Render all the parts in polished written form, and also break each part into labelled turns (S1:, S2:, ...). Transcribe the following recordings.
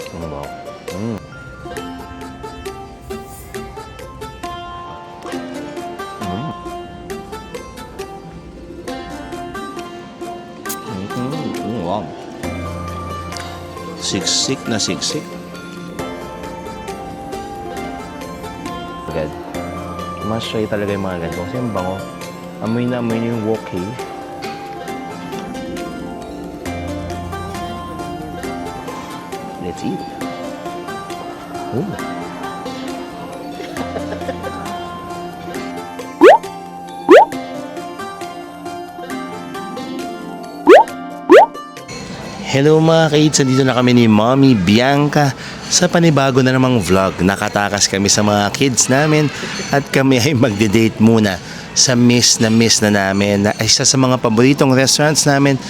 S1: Ano ba? Mm. Mm. Wow. Siksik na siksik. Agad. Mas try talaga yung mga ganito. Kasi ang bango. Amoy na yung wokey. Let's eat. Ooh. Hello mga kids, dito na kami ni Mommy Bianca sa panibago na namang vlog. Nakatakas kami sa mga kids namin at kami ay magde-date muna sa miss na namin na isa sa mga paboritong restaurants namin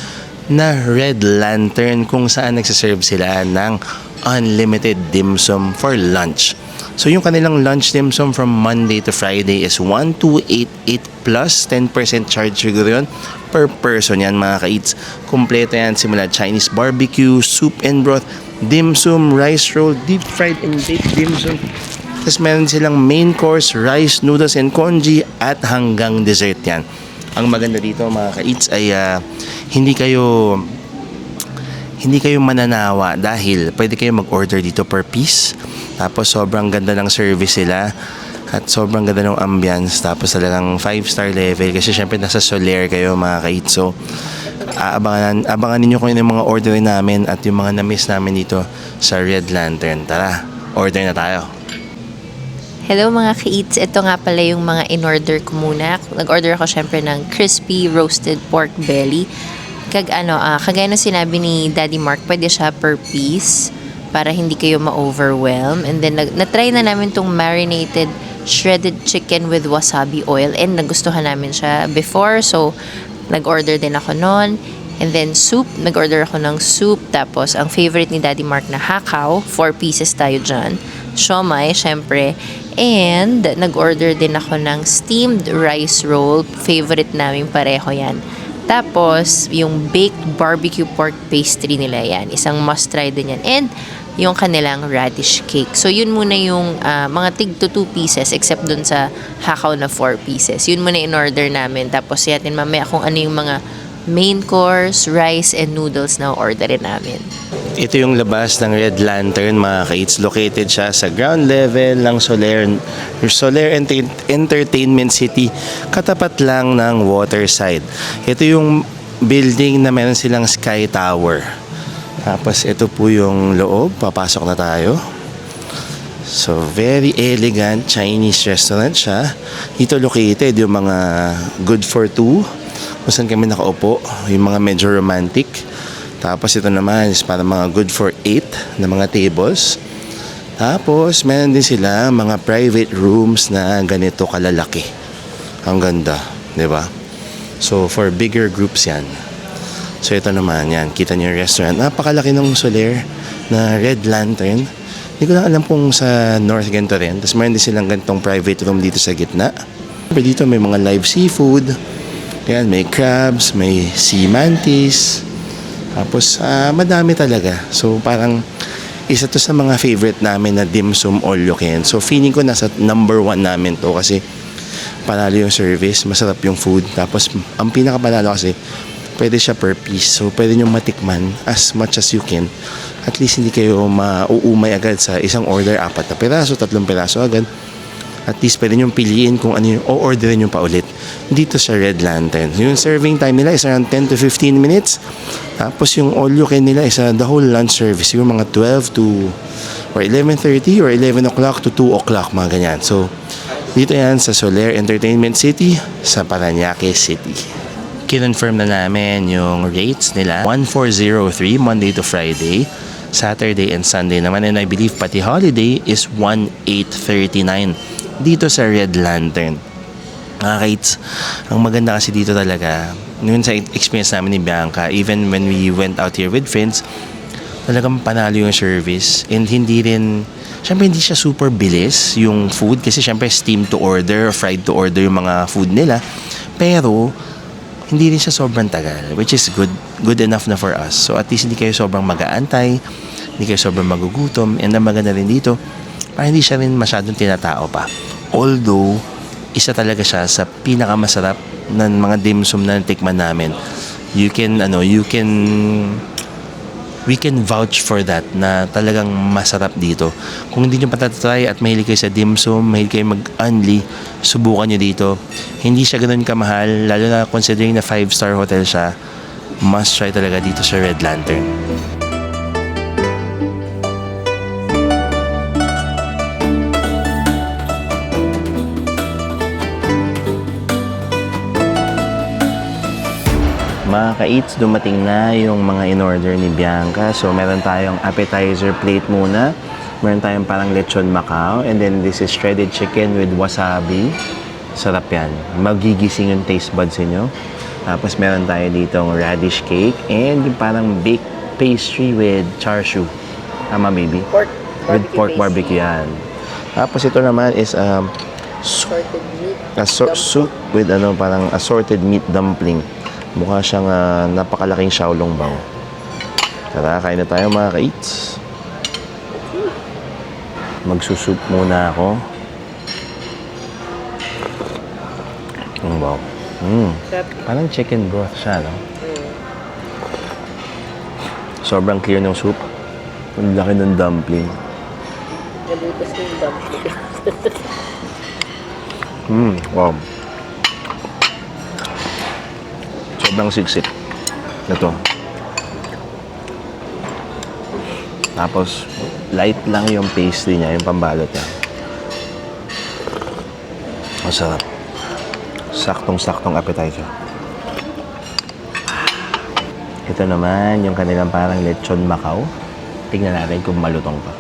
S1: na Red Lantern, kung saan nagsaserve sila ng unlimited dim sum for lunch. So yung kanilang lunch dim sum from Monday to Friday is 1288 plus 10% charge siguro yun per person yan mga ka-eats. Kompleto yan, simula Chinese barbecue, soup and broth, dim sum, rice roll, deep fried and baked dim sum. Tapos meron silang main course, rice, noodles and congee at hanggang dessert yan. Ang maganda dito mga ka-eats ay hindi kayo mananawa dahil pwede kayo mag-order dito per piece. Tapos sobrang ganda ng service sila at sobrang ganda ng ambience. Tapos talagang 5-star level kasi syempre nasa Soler kayo mga ka-eats. So abangan ninyo kung ano yung mga order namin at yung mga na-miss namin dito sa Red Lantern. Tara, order na tayo.
S2: Hello mga ka-eats, ito nga pala yung mga in-order ko muna. Nag-order ako syempre ng crispy roasted pork belly. Kagaya ng sinabi ni Daddy Mark, pwede siya per piece para hindi kayo ma-overwhelm. And then na-try na namin tong marinated shredded chicken with wasabi oil and nagustuhan namin siya before, so nag-order din ako nun. And then soup, nag-order ako ng soup. Tapos ang favorite ni Daddy Mark na hakaw, 4 pieces tayo dyan. Siomai, syempre. And nag-order din ako ng steamed rice roll. Favorite namin pareho yan. Tapos, yung baked barbecue pork pastry nila yan. Isang must-try din yan. And yung kanilang radish cake. So, yun muna yung mga tig to 2 pieces except dun sa hakaw na 4 pieces. Yun muna in-order namin. Tapos, yatin mamaya kung ano yung mga main course, rice, and noodles na orderin namin.
S1: Ito yung labas ng Red Lantern mga ka-eats. Located siya sa ground level ng Soler Entertainment City. Katapat lang ng Waterside. Ito yung building na meron silang Sky Tower. Tapos ito po yung loob. Papasok na tayo. So very elegant Chinese restaurant siya. Dito located yung mga good for two. Kung saan kami nakaupo. Yung mga medyo romantic. Tapos ito naman is para mga good for 8 na mga tables. Tapos meron din sila mga private rooms na ganito kalalaki. Ang ganda, 'di ba? So for bigger groups 'yan. So ito naman 'yan, kita niyo yung restaurant. Napakalaki ng Soler na Red Lantern. Hindi ko lang alam kung sa North ganito rin. Tapos meron din silang ganitong private room dito sa gitna. Dito may mga live seafood. Yan, may crabs, may sea mantis. Tapos, madami talaga. So, parang isa to sa mga favorite namin na dim sum all you can. So, feeling ko nasa number 1 namin to kasi panalo yung service, masarap yung food. Tapos, ang pinakapanalo kasi, pwede siya per piece. So, pwede nyo matikman as much as you can. At least, hindi kayo mauumay agad sa isang order, 4 na piraso, 3 piraso agad. At least pwede nyo piliin kung ano yung o-orderin nyo pa ulit dito sa Red Lantern. Yung serving time nila is around 10 to 15 minutes. Tapos yung all you can nila is the whole lunch service. Yung mga 12 to or 11:30 or 11 o'clock to 2 o'clock, mga ganyan. So, dito yan sa Soler Entertainment City sa Parañaque City. Kinonfirm na namin yung rates nila. 1403 Monday to Friday. Saturday and Sunday naman. And I believe pati holiday is 1839 dito sa Red Lantern. Mga kids, ang maganda kasi dito talaga, yun sa experience namin ni Bianca, even when we went out here with friends, talagang panalo yung service. And hindi rin, syempre hindi siya super bilis yung food kasi syempre steam to order, fried to order yung mga food nila. Pero, hindi rin siya sobrang tagal, which is good enough na for us. So at least hindi kayo sobrang mag-aantay. hindi kayo sobrang magugutom. And ang maganda rin dito, parang hindi siya rin masyadong tinatao pa. Although, isa talaga siya sa pinakamasarap ng mga dim sum na natikman namin. We can vouch for that na talagang masarap dito. Kung hindi nyo patatry at mahilig kayo sa dim sum, mahilig kayo mag-unli, subukan nyo dito. Hindi siya ganun kamahal, lalo na considering na 5-star hotel siya. Must try talaga dito sa Red Lantern. Mga ka-eats, dumating na yung mga in-order ni Bianca. So, meron tayong appetizer plate muna. Meron tayong parang lechon Macau. And then, this is shredded chicken with wasabi. Sarap yan. Magigising yung taste buds nyo. Tapos, meron tayo ditong radish cake. And yung parang baked pastry with char siu. Tama, baby? With pork barbecue yan. Tapos, ito naman is
S2: Assorted meat.
S1: soup with parang assorted meat dumpling. Mukha siyang napakalaking xiaolong bao. Tara, kain na tayo mga ka-eats. Magsusup muna ako. Wow. Parang chicken broth siya, no? Sobrang clear ng soup. Ang laki ng dumpling.
S2: Nabutas yung dumpling.
S1: Wow. Sobrang siksik. Ito. Tapos, light lang yung pastry niya, yung pambalot niya. Masarap. Saktong-saktong appetizer. Ito naman, yung kanilang parang lechon Macau. Tingnan natin kung malutong pa.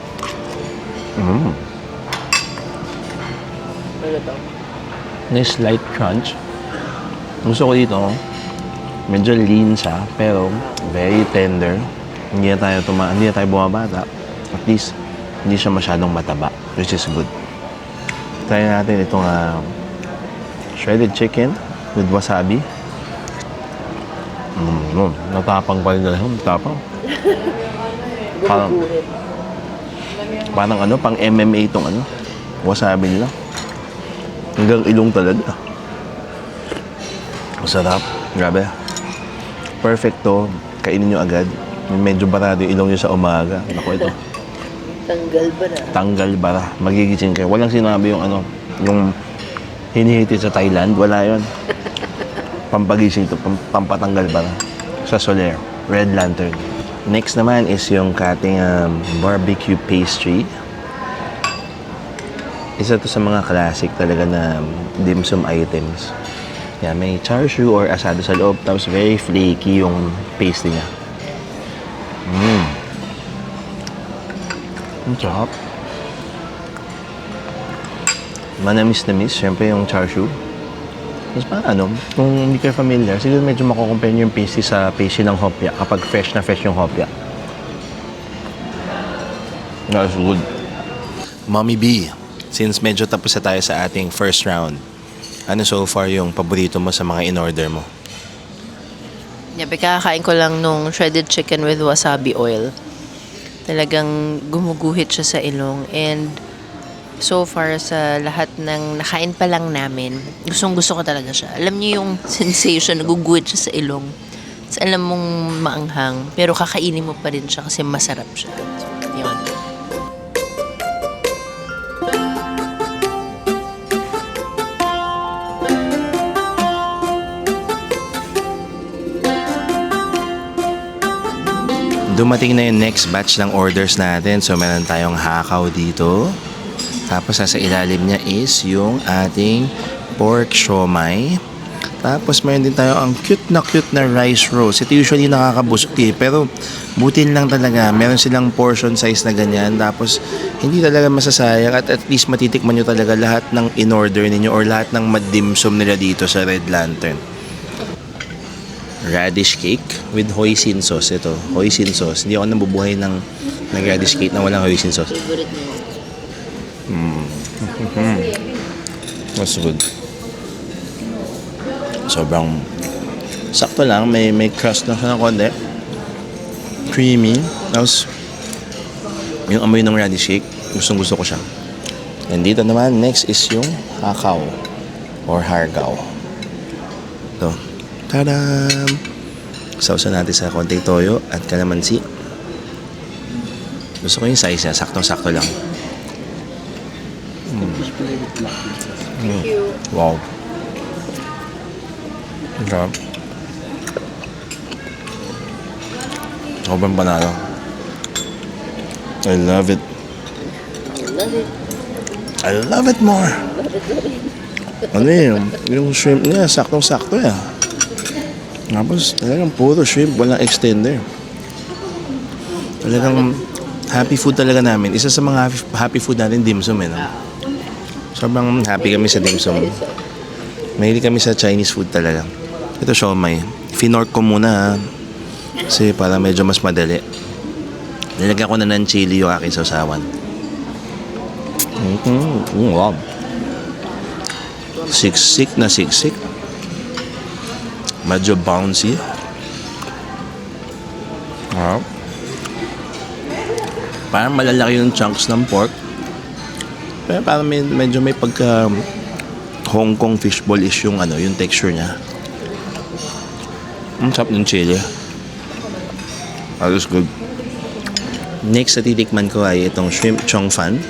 S2: Malutong.
S1: Nice light crunch. Gusto ko dito, medyo lean siya, pero very tender. Hindi na tayo bumabata. At least, hindi siya masyadong mataba, which is good. Try natin itong shredded chicken with wasabi. Natapang pa rin na lang. Natapang. Parang pang MMA itong wasabi nila. Hanggang ilong talaga. Masarap. Grabe. Perfect to. Kainin nyo agad. Medyo barado yung ilong nyo sa umaga. Naku, ito.
S2: Tanggal ba na?
S1: Tanggal bara. Magigising kayo. Walang sinabi yung yung hinihitit sa Thailand. Wala yon. Pampagising to. Pampatanggal bara. Sa Soler. Red Lantern. Next naman is yung kating barbecue pastry. Isa to sa mga classic talaga na dim sum items. Yan, may char siu or asado sa loob. Tapos very flaky yung pastry niya. Ang sarap. Manamis-namis. Siyempre yung char siu. Tapos parang kung hindi kayo familiar, siguro medyo makukompare nyo yung pastry sa pastry ng hopya kapag fresh na fresh yung hopya. That's good. Mommy B, since medyo tapos na tayo sa ating first round, ano so far yung paborito mo sa mga in-order mo?
S2: Yabi, kakakain ko lang nung shredded chicken with wasabi oil. Talagang gumuguhit siya sa ilong. And so far sa lahat ng nakain pa lang namin, gustong-gusto ko talaga siya. Alam niyo yung sensation, naguguhit siya sa ilong. Tapos alam mong maanghang, pero kakainin mo pa rin siya kasi masarap siya. So, yun.
S1: Dumating na yung next batch ng orders natin. So, meron tayong hakaw dito. Tapos, sa ilalim niya is yung ating pork siomai. Tapos, meron din tayo ang cute na rice rolls. Ito usually nakakabusog pero butin lang talaga. Meron silang portion size na ganyan. Tapos, hindi talaga masasayang at least matitikman nyo talaga lahat ng in-order ninyo or lahat ng madimsum nila dito sa Red Lantern. Radish cake with hoisin sauce. Ito, hoisin sauce. Hindi ako nabubuhay ng radish cake na walang hoisin sauce.
S2: Favorite mo.
S1: That's good. Sobrang sakto lang. May crust na siya ng konti. Creamy. Tapos Yung amoy ng radish cake, gustong gusto ko siya. And dito naman, next is yung hakaw or hargaw. Ito. Tadam! Sausa natin sa konting toyo at kalamansi. Gusto ko yung size niya, saktong-sakto lang. Wow. Sarap. Sobrang panalo. I love it. I love it more. Ano yung shrimp niya, saktong-sakto yan. Tapos talagang puro shrimp, walang extender. Talagang happy food talaga namin. Isa sa mga happy food natin, dim sum. No? Sobrang happy kami sa dim sum. Mahilig kami sa Chinese food talaga. Ito siomai. Finork ko muna ha. Kasi para medyo mas madali. Nilagyan ko na ng chili yung aking sausawan. Wow. Siksik na siksik. Medyo bouncy. Wow. Parang malalaki yung chunks ng pork. Pero parang medyo may pagka Hong Kong fishball is yung yung texture niya. Ang sarap ng chili. That is good. Next na titikman ko ay itong shrimp chong fan.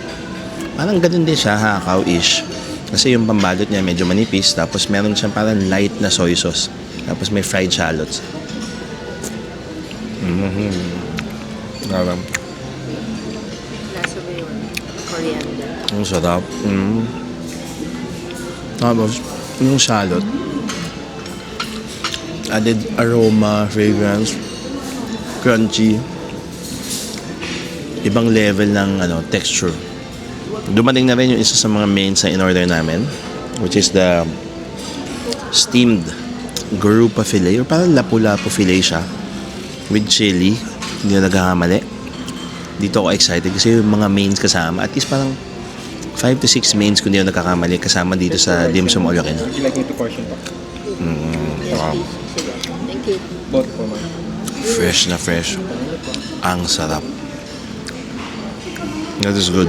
S1: Parang ganun din siya, hakaw-ish. Kasi yung pambalot niya medyo manipis. Tapos meron siyang parang light na soy sauce. Tapos may fried shallots. Lasa
S2: ba yun? Coriander.
S1: Ang sarap. Tapos, yung shallot, added aroma, fragrance, crunchy. Ibang level ng texture. Dumating na rin yung isa sa mga mains na in-order namin, which is the steamed garupa fillet, or parang lapu-lapu fillet siya with chili. Hindi na nagkakamali. Dito ako excited kasi yung mga mains kasama, at least parang 5 to 6 mains kung hindi ako nagkakamali kasama dito sa dim sum Olokino.
S3: Would you like me to portion pa?
S1: Wow.
S2: Thank you.
S3: Both for mine.
S1: Fresh na fresh. Ang sarap. That is good.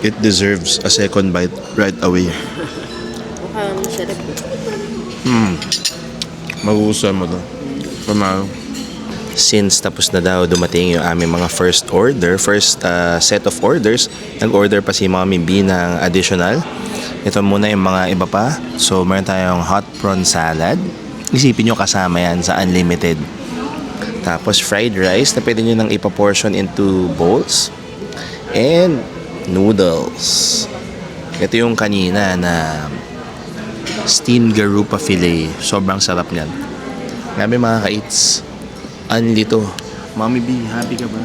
S1: It deserves a second bite right away.
S2: Mukhang masarap.
S1: Magugustuhan mo to. Pamalo. Since tapos na daw dumating yung aming mga first set of orders, nag-order pa si Mommy B ng additional. Ito muna yung mga iba pa. So, meron tayong hot prawn salad. Isipin nyo kasama yan sa unlimited. Tapos, fried rice na pwede nyo nang ipaportion into bowls. And noodles. Ito yung kanina na steamed garupa fillet. Sobrang sarap niyan. Grabe mga ka-eats. Unli to. Mommy B, happy ka ba?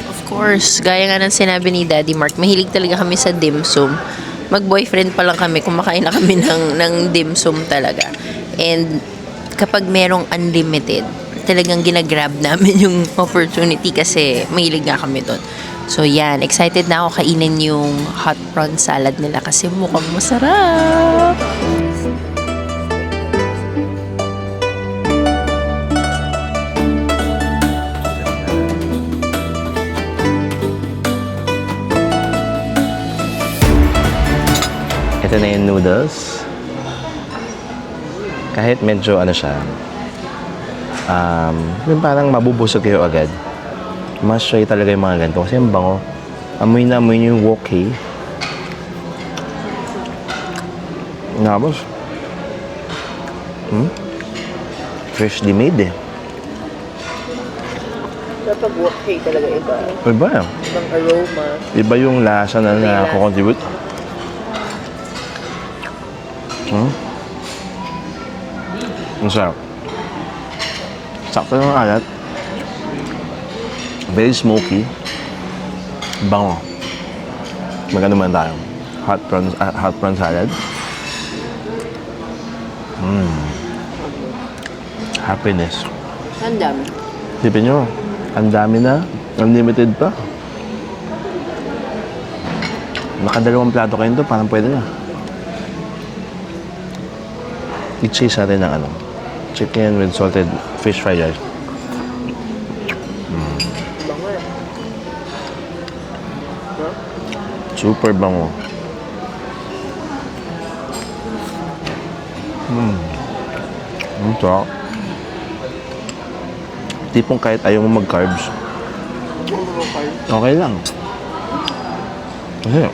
S2: Of course, gaya nga ng sinabi ni Daddy Mark, mahilig talaga kami sa dim sum. Mag-boyfriend pa lang kami, kumakain na kami ng dim sum talaga. And kapag merong unlimited, talagang ginagrab namin yung opportunity kasi mahilig nga kami doon. So yan, excited na ako kainin yung hot prawn salad nila kasi mukhang masarap.
S1: Ito na yung noodles. Kahit medyo siya, yung parang mabubusog kayo agad. Must try talaga yung mga ganito kasi yung bango. Amoy na amoy yung wokey. Tapos, freshly made
S2: Kapag okay talaga iba.
S1: Iba yan.
S2: Ibang aroma.
S1: Iba yung lasa na nakakontribute. Ang sarap. Sakto ng alat. Very smoky. Bango. Magano man tayo. Hot prawn salad. Happiness.
S2: Ang dami.
S1: Sipin nyo, ang dami na. Unlimited pa. Nakadalawang plato kayo ito, parang pwede na. I-chase natin ng chicken with salted fish fried rice. Super bango. Ang sarap. Tipong kahit ayaw mo mag-carbs, okay lang. Kasi,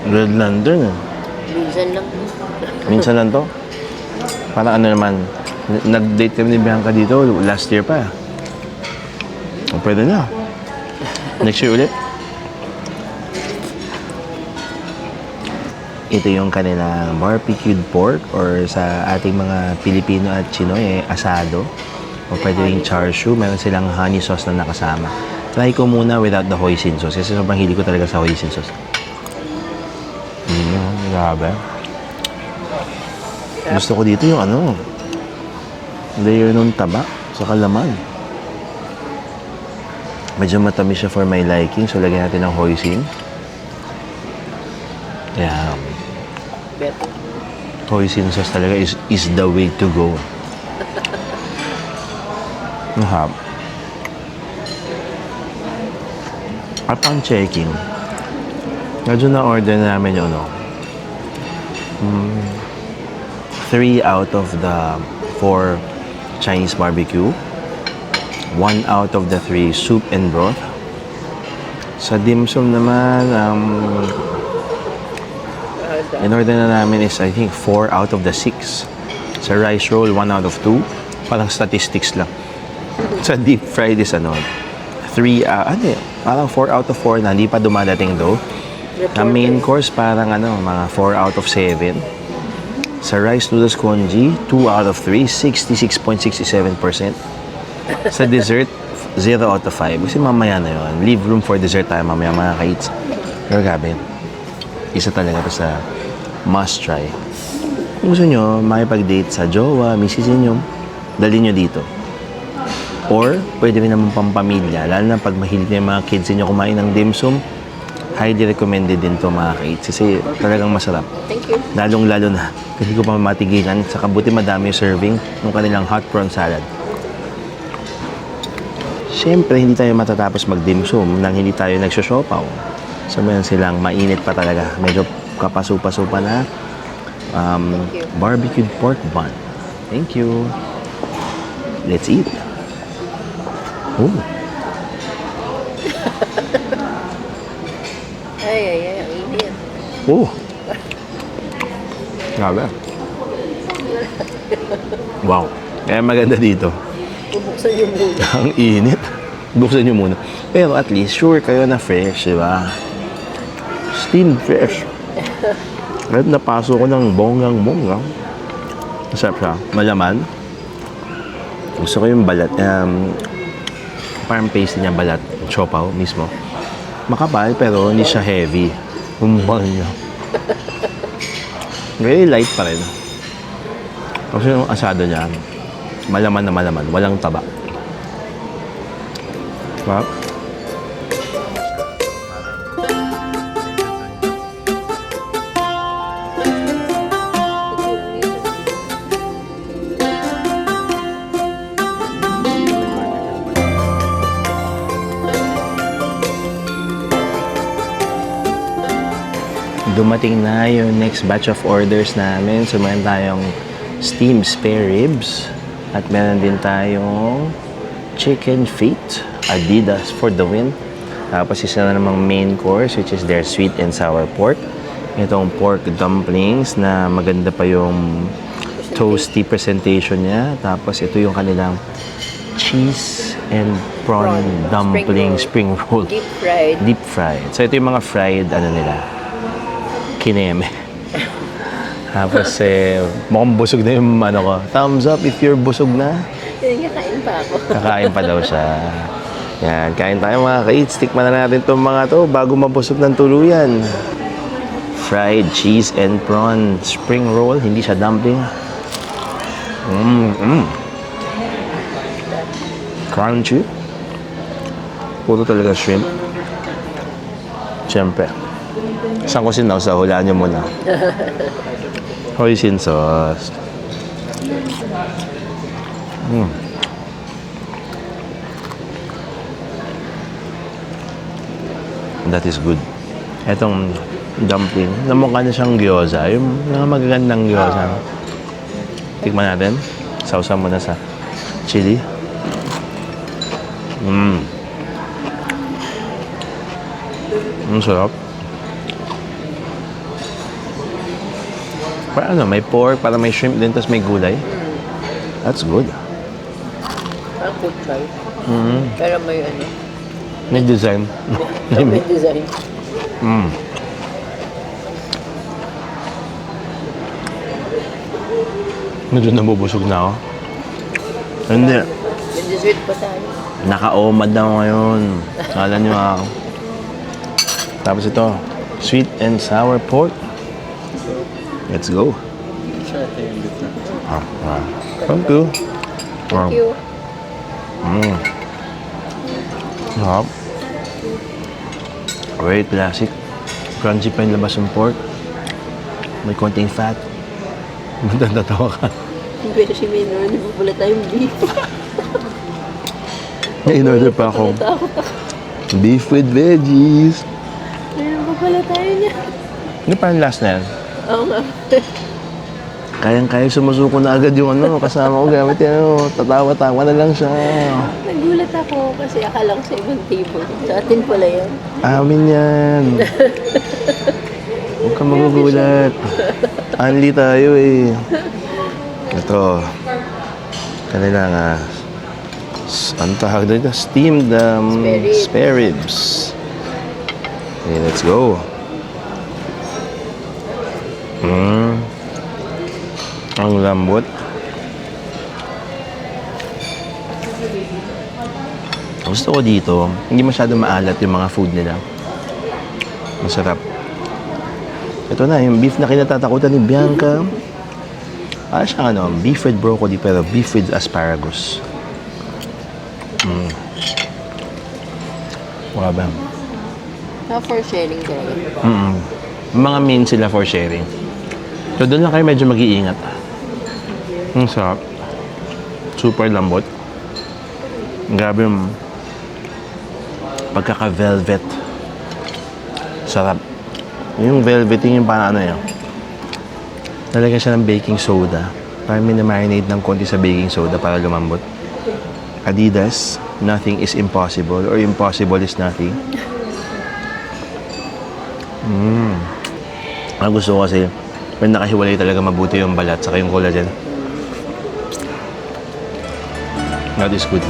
S1: red lantern eh.
S2: Minsan lang.
S1: Minsan lang to. Parang ano naman, nag-date kami ni Bianca dito last year pa. O, pwede na. Next year ulit. Ito yung kanilang barbecued pork or sa ating mga Pilipino at Chinoy, asado. O pwede rin char siu. Meron silang honey sauce na nakasama. Try ko muna without the hoisin sauce kasi sobrang hilig ko talaga sa hoisin sauce. Grabe. Gusto ko dito yung layer nung taba sa kalaman. Medyo matamis siya for my liking, so lagyan natin ng hoisin. Yeah. Hoisin sauce talaga is the way to go. Mahab. Upon checking, medyo na-order namin yung 3 out of the 4 Chinese barbecue. 1 out of the 3 soup and broth. Sa dim sum naman, in-order na namin is I think 4 out of the 6. Sa rice roll, 1 out of 2. Parang statistics lang. Sa deep fried is 3, parang 4 out of 4 na hindi pa dumadating though. Ang main course parang mga 4 out of 7. Sa rice noodles congee, 2 out of 3, 66.67%. Sa dessert, 0 out of 5. Kasi mamaya na yun. Leave room for dessert tayo mamaya mga kaits. Pero gabi, isa talaga ito sa must try. Kung gusto nyo makipag-date sa jowa, misis nyo, dali nyo dito. Or, pwede rin naman pampamilya. Lalo na pag mahilig na yung mga kids nyo kumain ng dim sum, highly recommended din to mga kaits. Kasi talagang masarap.
S2: Thank you.
S1: Lalong-lalo na. Kasi ko pa matigilan. Saka buti madami yung serving ng kanilang hot prawn salad. Siyempre, hindi tayo matatapos mag-dim sum nang hindi tayo nagsosiopaw. So, meron silang mainit pa talaga. Medyo kapasupa-supa na barbecued pork bun. Thank you. Let's eat. Oh.
S2: Ay, ang init.
S1: Oh. Grabe. Wow. Kaya maganda dito.
S2: Bubuksan yung muna.
S1: Ang init. Buksan nyo muna. Pero at least, sure kayo na fresh, di ba? Steamed fresh. Kahit napaso ko ng bonggang-bonggang. Masarap siya. Malaman. Gusto ko yung balat. Parang paste niya balat. Siopaw mismo. Makapal pero hindi siya heavy. Humbang niya. Very light pa rin. Kasi yung asado niya, malaman na malaman. Walang taba. Diba? Dumating na yung next batch of orders namin. So, meron tayong steamed spare ribs. At meron din tayong chicken feet. Adidas for the win. Tapos isa na namang main course, which is their sweet and sour pork. Itong pork dumplings na maganda pa yung toasty presentation niya. Tapos ito yung kanilang cheese and prawn dumpling spring roll.
S2: Deep fried.
S1: Deep fried. So ito yung mga fried nila. Kineme. Tapos mukhang busog na yung ko. Thumbs up if you're busog na.
S2: Kakain pa ako.
S1: Kakain pa daw siya. Yan, kain tayo mga ka-eats. Tikman na natin itong mga to bago mabusog ng tuluyan. Fried cheese and prawn spring roll. Hindi siya dumpling. Crunchy. Puro talaga shrimp. Siyempre. Isang kusinaw sa hulaan nyo muna. Hoisin sauce. That is good. Etong dumpling, namukha na siyang gyoza. Yung mga magagandang gyoza. Tikman natin. Sausaw mo na sa chili. Ang sarap. Parang may pork, parang may shrimp din, tapos may gulay. That's good.
S2: Parang food try. Pero may ano.
S1: May design.
S2: May design.
S1: Medyo nabubusog na ako. Hindi.
S2: May dessert pa tayo.
S1: Naka-omad na ako ngayon. Kala nyo ako. Tapos ito, sweet and sour pork. Let's go.
S3: Sure, ito yung beef na.
S1: Thank you.
S2: Thank you.
S1: Sarap. Very classic. Crunchy pa yung labas ng pork. May konting fat. Matatawa ka.
S2: Pero si Minor, di ba pala tayong beef?
S1: May in-order pa ako. Beef with veggies.
S2: Meron pa pala tayo niya.
S1: Ano pa yung last na yan?
S2: Oo nga.
S1: Kayang-kaya sumusuko na agad yung kasama ko gamit yan. Tatawa-tawa na lang siya.
S2: Nagulat ako kasi akala ko sa ibang table. Sa atin pala yan.
S1: Amin yan. Huwag kang magugulat. Only tayo eh. Ito. Kanilang ano tawag dito? Steamed spare ribs. Okay, let's go. Ang lambot. Gusto ko dito, hindi masyado maalat yung mga food nila. Masarap. Ito na, yung beef na kinatatakutan ni Bianca. Siyang beef with broccoli pero beef with asparagus. Wala ba?
S2: For sharing talaga.
S1: Mga main sila for sharing. So doon lang kayo medyo mag-iingat. Ang sarap. Super lambot. Grabe yung pagkaka-velvet. Sarap. Yung velveting yung parang yun. Talagyan siya ng baking soda. Parang minamarinate ng konti sa baking soda para lumambot. Adidas, nothing is impossible or impossible is nothing. Ang gusto ko kasi when nakahiwalay talaga mabuti yung balat saka yung collagen. That is good.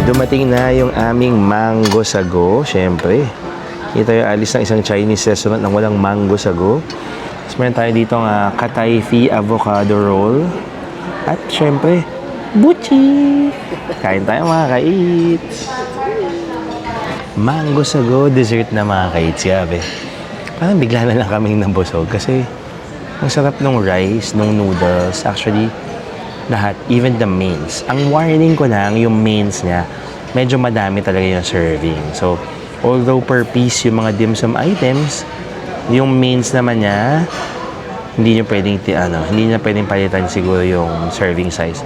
S1: Dumating na yung aming mango sago, syempre. Kita yung alis ng isang Chinese restaurant nang walang mango sago. Tapos meron tayo dito nga Kataifi avocado roll. At syempre, buchi! Kain tayo mga kaits. Mango sago, dessert na mga kaits. Grabe. Parang bigla na lang kaming nabusog kasi ang sarap ng rice, ng noodles. Actually, lahat, even the mains. Ang warning ko lang, yung mains niya, medyo madami talaga yung serving. So, although per piece yung mga dim sum items, yung mains naman niya, hindi niyo pwedeng palitan siguro yung serving size.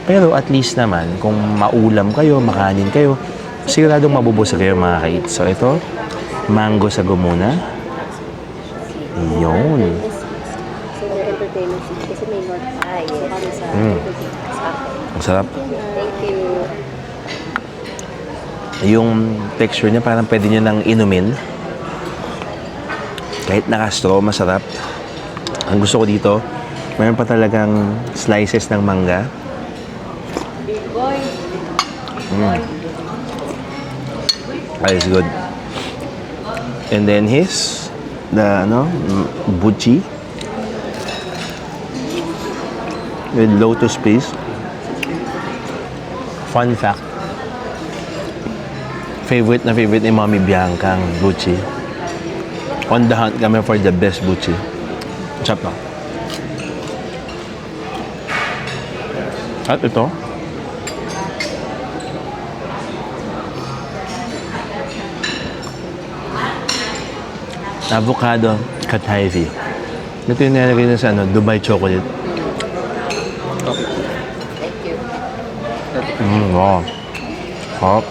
S1: Pero at least naman, kung maulam kayo, makanin kayo, siguradong mabubusog kayo mga kait. So, ito, mango sago muna. Yun.
S4: Entertainment seat kasi may North Eye.
S1: Ang sarap.
S4: Thank you.
S1: Yung texture niya parang pwede nyo nang inumin. Kahit naka-straw, masarap. Ang gusto ko dito, mayroon pa talagang slices ng mangga. That is good. And then buchi with lotus paste. Fun fact, favorite ni Mami Bianca ang buchi. On the hunt kami for the best buchi. Chop na. At ito, avocado kataifi. Ito yung nilalagay na sa Dubai chocolate.
S2: Thank you.
S1: Wow. Hop.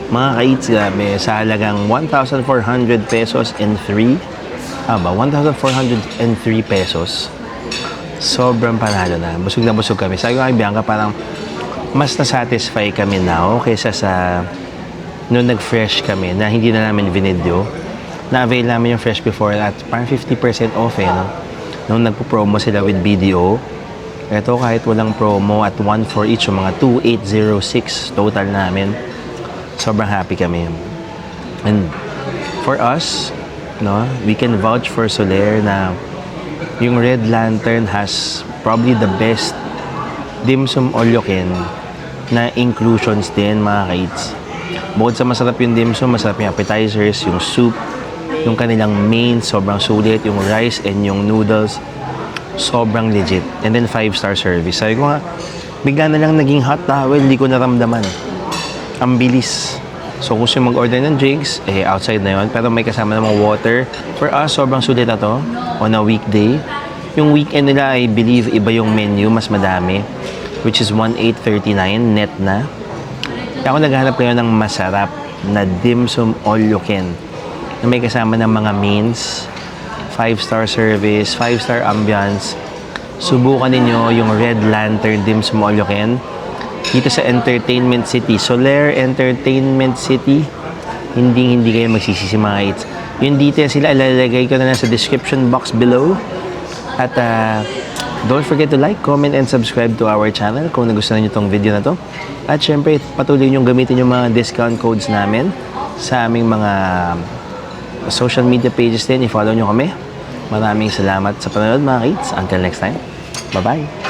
S1: Mga ka-eats, grabe, sa halagang 1,400 pesos and 3. 1,403 pesos. Sobrang panalo na. Busog na busog kami. Sabi ko kay Bianca, parang mas na-satisfy kami now kaysa sa noon nag-fresh kami na hindi na namin video. Na-avail namin yung fresh before at parang 50% off no? Nung nagpo-promo sila with BDO. Ito kahit walang promo at 1 for each, yung mga 2,806 total namin. Sobrang happy kami. And for us, no, we can vouch for Soler na yung Red Lantern has probably the best dim sum all you can na inclusions din mga ka-eats. Bukod sa masarap yung dim sum, masarap yung appetizers, yung soup, yung kanilang main, sobrang sulit, yung rice and yung noodles, sobrang legit. And then 5-star service. Sabi ko nga, bigla na lang naging hot towel, hindi ko naramdaman. Ang bilis. So kung gusto mag-order ng drinks, outside na yun. Pero may kasama namang water. For us, sobrang sulit na to on a weekday. Yung weekend nila, I believe, iba yung menu, mas madami. Which is 1,839 net na. Kaya ako naghahanap kayo ng masarap na dim sum all you can. Na may kasama ng mga mains, 5-star service, 5-star ambiance. Subukan ninyo yung Red Lantern dim sum all you can dito sa Entertainment City. Soler Entertainment City. Hindi kayo magsisisi mga eats. Yung details sila, ilalagay ko na lang sa description box below. At don't forget to like, comment, and subscribe to our channel kung nagustuhan nyo itong video na to. At syempre, patuloy nyo gamitin yung mga discount codes namin sa aming mga social media pages din. I-follow nyo kami. Maraming salamat sa panonood mga kids. Until next time. Bye-bye.